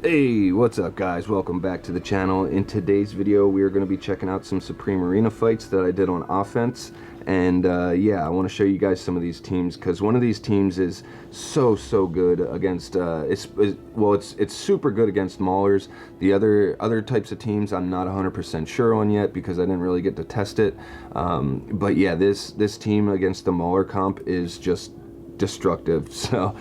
Hey, what's up guys? Welcome back to the channel. In today's video we are going to be checking out some Supreme Arena fights that I did on offense, and yeah, I want to show you guys some of these teams because one of these teams is so good against it's super good against maulers. The other types of teams I'm not 100% sure on yet because I didn't really get to test it, but yeah, this team against the mauler comp is just destructive. So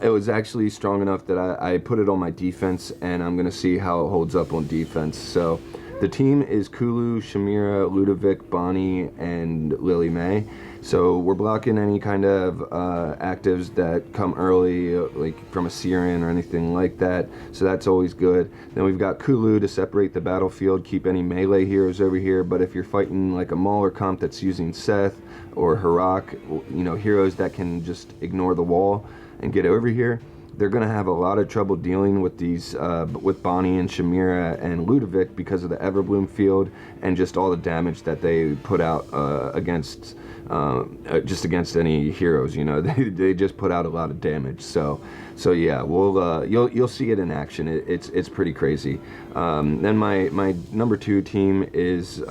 it was actually strong enough that I put it on my defense, and I'm gonna see how it holds up on defense. So the team is Kulu, Shamira, Ludovic, Bonnie, and Lily May. So we're blocking any kind of actives that come early, like from a Siren or anything like that. So that's always good. Then we've got Kulu to separate the battlefield, keep any melee heroes over here. But if you're fighting like a Mauler comp that's using Seth or Harak, you know, heroes that can just ignore the wall and get over here, they're going to have a lot of trouble dealing with these, with Bonnie and Shamira and Ludovic because of the Everbloom field and just all the damage that they put out against any heroes. You know, they just put out a lot of damage. So yeah, we'll you'll see it in action. It's pretty crazy. Then my number 2 team is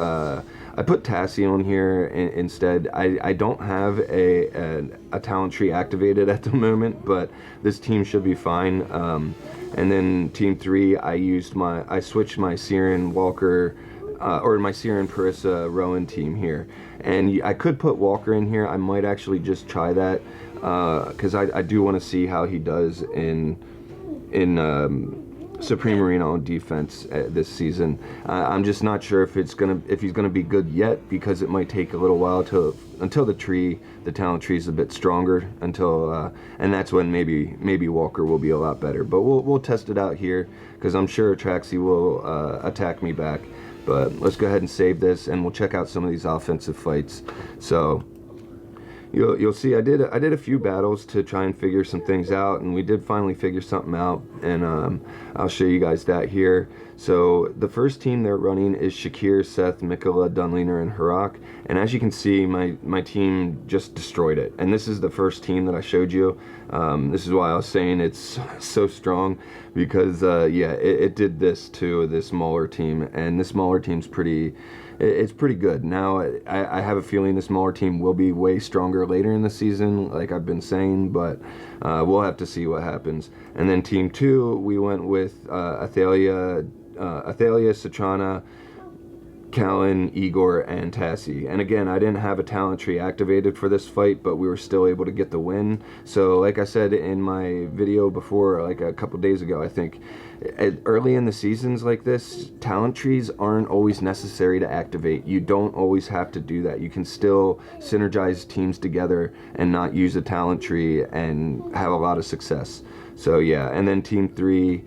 I put Tassie on here instead. I don't have a talent tree activated at the moment, but this team should be fine. And then team 3, I switched my Siren Walker or my Siren Parissa Rowan team here, and I could put Walker in here. I might actually just try that because I do want to see how he does in Supreme Arena on defense this season. I'm just not sure if he's gonna be good yet, because it might take a little while until the talent tree is a bit stronger, and that's when maybe Walker will be a lot better. But we'll test it out here because I'm sure Traxie will attack me back. But let's go ahead and save this, and we'll check out some of these offensive fights. So you'll see I did a few battles to try and figure some things out, and we did finally figure something out, and I'll show you guys that here. So the first team they're running is Shakir, Seth, Mikola, Dunliner, and Harak, and as you can see, my team just destroyed it. And this is the first team that I showed you. This is why I was saying it's so strong, because yeah, it did this to this Mauler team, and this Mauler team's it's pretty good. Now I have a feeling this Mauler team will be way stronger later in the season, like I've been saying, but we'll have to see what happens. And then team 2, we went with Athalia, Satrana, Callan, Igor, and Tassie. And again, I didn't have a talent tree activated for this fight, but we were still able to get the win. So like I said in my video before, like a couple days ago, I think, early in the seasons like this, talent trees aren't always necessary to activate. You don't always have to do that. You can still synergize teams together and not use a talent tree and have a lot of success. So yeah, and then team 3,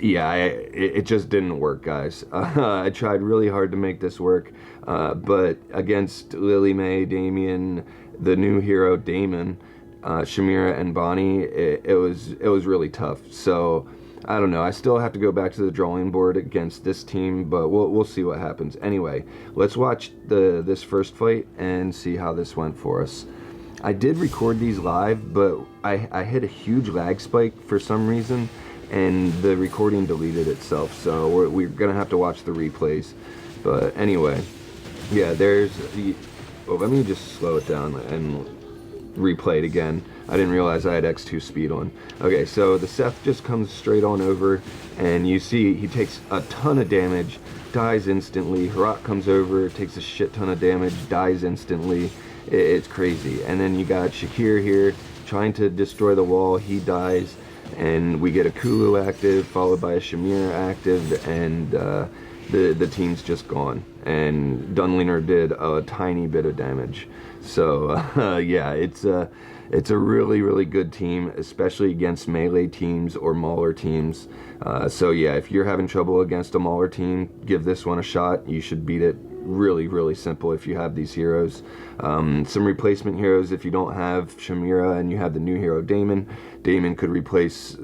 yeah, it just didn't work, guys. I tried really hard to make this work, but against Lily May, Damien, the new hero Damon, Shamira, and Bonnie, it was really tough. So I don't know, I still have to go back to the drawing board against this team, but we'll see what happens. Anyway, let's watch this first fight and see how this went for us. I did record these live, but I hit a huge lag spike for some reason, and the recording deleted itself, so we're gonna have to watch the replays. But anyway, yeah, well, let me just slow it down and replay it again. I didn't realize I had X2 speed on. Okay, so the Seth just comes straight on over, and you see he takes a ton of damage, dies instantly. Harak comes over, takes a shit ton of damage, dies instantly. It's crazy. And then you got Shakir here trying to destroy the wall, he dies, and we get a Kulu active followed by a Shamir active, and the team's just gone, and Dunliner did a tiny bit of damage. So yeah, it's a really good team, especially against melee teams or mauler teams. So yeah, if you're having trouble against a mauler team, give this one a shot. You should beat it really simple if you have these heroes. Some replacement heroes, if you don't have Shamira and you have the new hero Damon could replace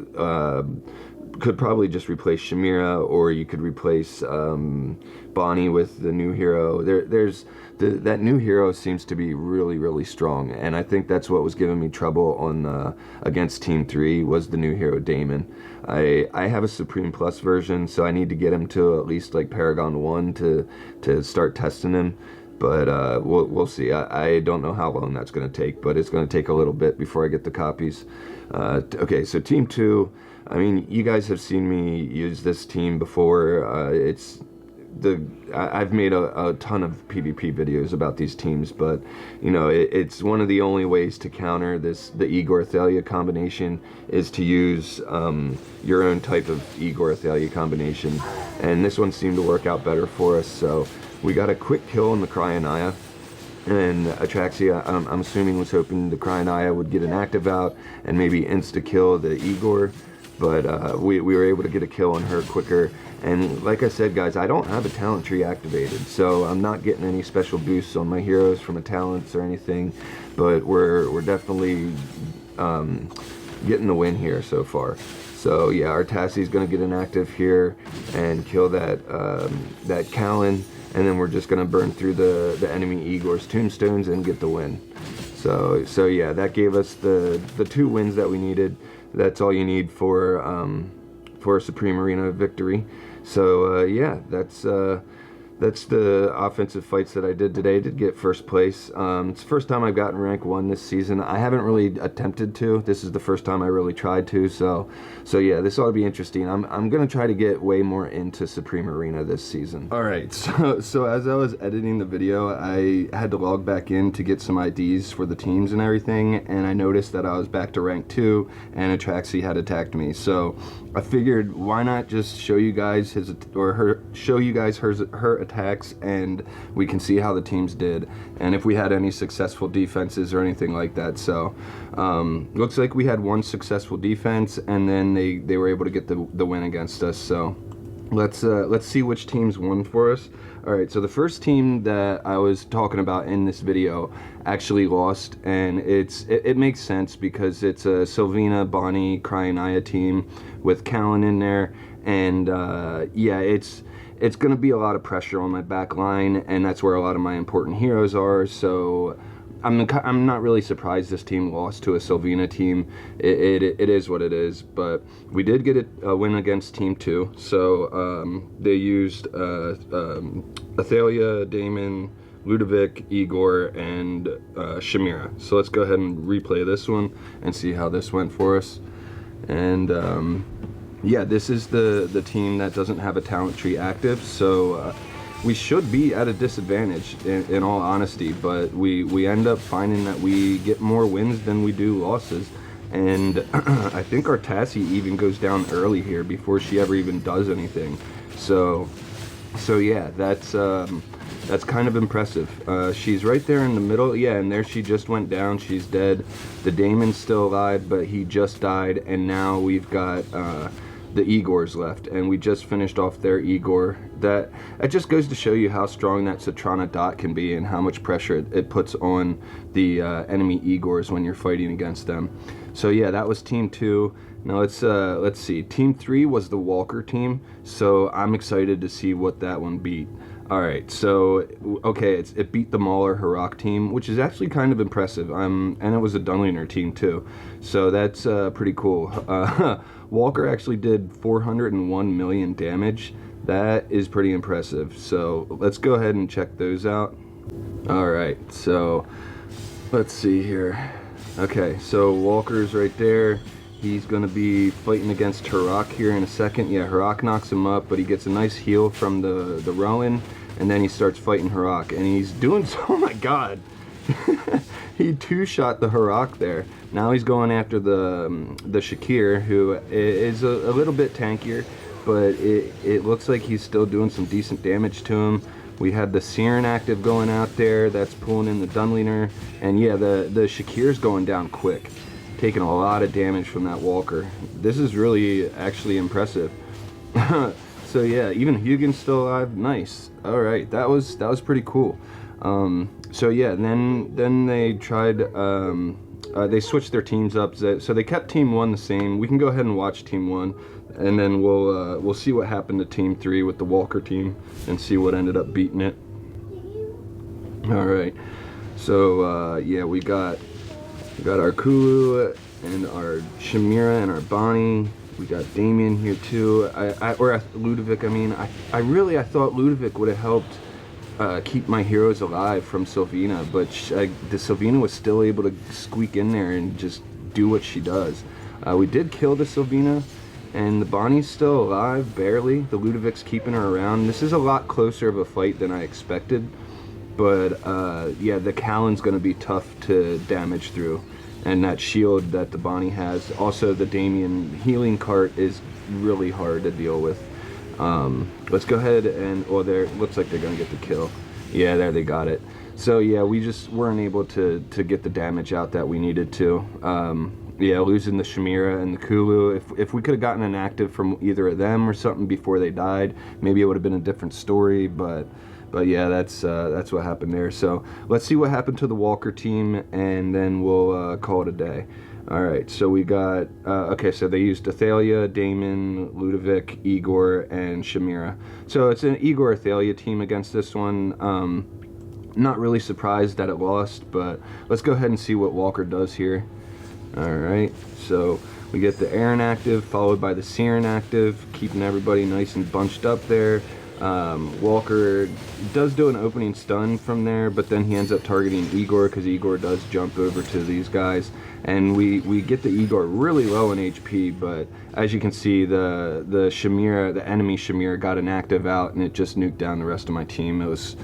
could probably just replace Shamira, or you could replace Bonnie with the new hero. That new hero seems to be really, really strong, and I think that's what was giving me trouble on against Team 3 was the new hero Damon. I have a Supreme Plus version, so I need to get him to at least like Paragon 1 to start testing him. But we'll see. I don't know how long that's going to take, but it's going to take a little bit before I get the copies. Okay, so Team 2. I mean, you guys have seen me use this team before. I've made a ton of PvP videos about these teams, but you know, it's one of the only ways to counter the Igor Thalia combination is to use your own type of Igor Thalia combination, and this one seemed to work out better for us. So we got a quick kill on the Cryonia, and Atraxia, I'm assuming, was hoping the Cryonia would get an active out and maybe insta-kill the Igor, but we were able to get a kill on her quicker. And like I said, guys, I don't have a talent tree activated, so I'm not getting any special boosts on my heroes from a talents or anything, but we're definitely getting the win here so far. So yeah, our Tassie's going to get an active here and kill that Callan, and then we're just going to burn through the enemy Igor's tombstones and get the win. So yeah, that gave us the 2 wins that we needed. That's all you need for a Supreme Arena victory. So yeah, that's the offensive fights that I did today to get first place. It's the first time I've gotten rank 1 this season. I haven't really attempted to. This is the first time I really tried to. So yeah, this ought to be interesting. I'm gonna try to get way more into Supreme Arena this season. All right, so as I was editing the video, I had to log back in to get some IDs for the teams and everything, and I noticed that I was back to rank 2, and Atraxie had attacked me. So I figured, why not just show you guys her attacks, and we can see how the teams did and if we had any successful defenses or anything like that. So looks like we had 1 successful defense, and then they were able to get the win against us. So let's see which teams won for us. All right, so the first team that I was talking about in this video actually lost, and it makes sense because it's a Sylvina, Bonnie, Cryonia team with Callan in there, and yeah, it's going to be a lot of pressure on my back line, and that's where a lot of my important heroes are. So I'm not really surprised this team lost to a Sylvina team. It is what it is, but we did get a win against Team 2. So they used Athalia, Damon, Ludovic, Igor, and Shamira. So let's go ahead and replay this one and see how this went for us. And yeah, this is the team that doesn't have a talent tree active, so we should be at a disadvantage in all honesty, but we end up finding that we get more wins than we do losses. And I think our Tassie even goes down early here before she ever even does anything. So yeah, that's kind of impressive. She's right there in the middle. Yeah, and there she just went down. She's dead. The Damon's still alive, but he just died, and now we've got the Igors left, and we just finished off their Igor. That just goes to show you how strong that Citrana dot can be and how much pressure it puts on the enemy Igors when you're fighting against them. So yeah, that was Team 2. Now let's see. Team 3 was the Walker team, so I'm excited to see what that one beat. All right, so okay, it beat the Mauler Harak team, which is actually kind of impressive. And it was a Dunliner team too, so that's pretty cool. Walker actually did 401 million damage. That is pretty impressive. So let's go ahead and check those out. All right, so let's see here. Okay, so Walker's right there. He's going to be fighting against Harak here in a second. Yeah, Harak knocks him up, but he gets a nice heal from the Rowan, and then he starts fighting Harak, and he's doing so, oh my god. He two-shot the Harak there. Now he's going after the Shakir, who is a little bit tankier, but it looks like he's still doing some decent damage to him. We had the Siren active going out there, that's pulling in the Dunliner, and yeah, the Shakir's going down quick, taking a lot of damage from that Walker. This is really actually impressive. So yeah, even Hugin's still alive. Nice. All right, that was pretty cool. So yeah, then they tried they switched their teams up. So they kept Team 1 the same. We can go ahead and watch Team 1, and then we'll see what happened to Team 3 with the Walker team and see what ended up beating it. All right. So yeah, we got our Kulu and our Shamira and our Bonnie. We got Damien here too. Ludovic. I mean, I thought Ludovic would have helped keep my heroes alive from Sylvina, but the Sylvina was still able to squeak in there and just do what she does. We did kill the Sylvina, and the Bonnie's still alive, barely. The Ludovic's keeping her around. This is a lot closer of a fight than I expected, but yeah, the Callan's going to be tough to damage through, and that shield that the Bonnie has. Also, the Damien healing cart is really hard to deal with. Let's go ahead and, well, there looks like they're gonna get the kill. Yeah, there, they got it. So yeah, we just weren't able to get the damage out that we needed to. Yeah, losing the Shamira and the Kulu. If we could have gotten an active from either of them or something before they died, maybe it would have been a different story. But yeah, that's what happened there. So let's see what happened to the Walker team, and then we'll call it a day. All right, so we got, okay, so they used Athalia, Damon, Ludovic, Igor, and Shamira. So it's an Igor-Athalia team against this one. Not really surprised that it lost, but let's go ahead and see what Walker does here. All right, so we get the Aaron active, followed by the Siren active, keeping everybody nice and bunched up there. Walker does do an opening stun from there, but then he ends up targeting Igor because Igor does jump over to these guys, and we get the Igor really low in HP, but as you can see, the Shamira, the enemy Shamira, got an active out, and it just nuked down the rest of my team. It was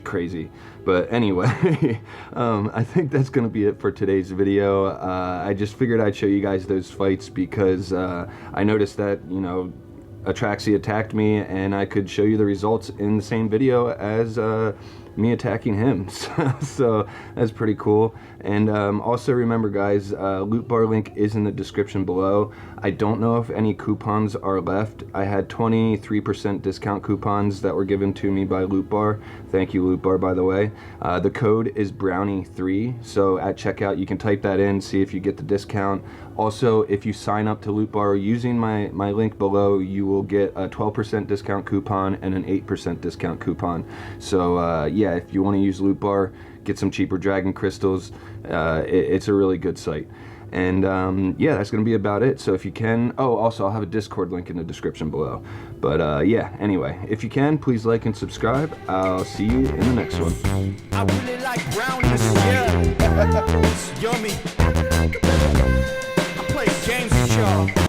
crazy. But anyway, I think that's gonna be it for today's video. I just figured I'd show you guys those fights because I noticed that, you know, Atraxi attacked me, and I could show you the results in the same video as me attacking him. So that's pretty cool. And also remember, guys, loot bar link is in the description below. I don't know if any coupons are left. I had 23% discount coupons that were given to me by Loot Bar. Thank you, Loot Bar, by the way. The code is Brownie3, so at checkout you can type that in, see if you get the discount. Also, if you sign up to Loot Bar using my link below, you will get a 12% discount coupon and an 8% discount coupon. So yeah, if you want to use Loot Bar, get some cheaper dragon crystals. It's a really good site. And yeah, that's gonna be about it. So if you can, oh, also I'll have a Discord link in the description below. But yeah, anyway, if you can, please like and subscribe. I'll see you in the next one. I really like brownies, yeah. It's yummy. I play games with y'all.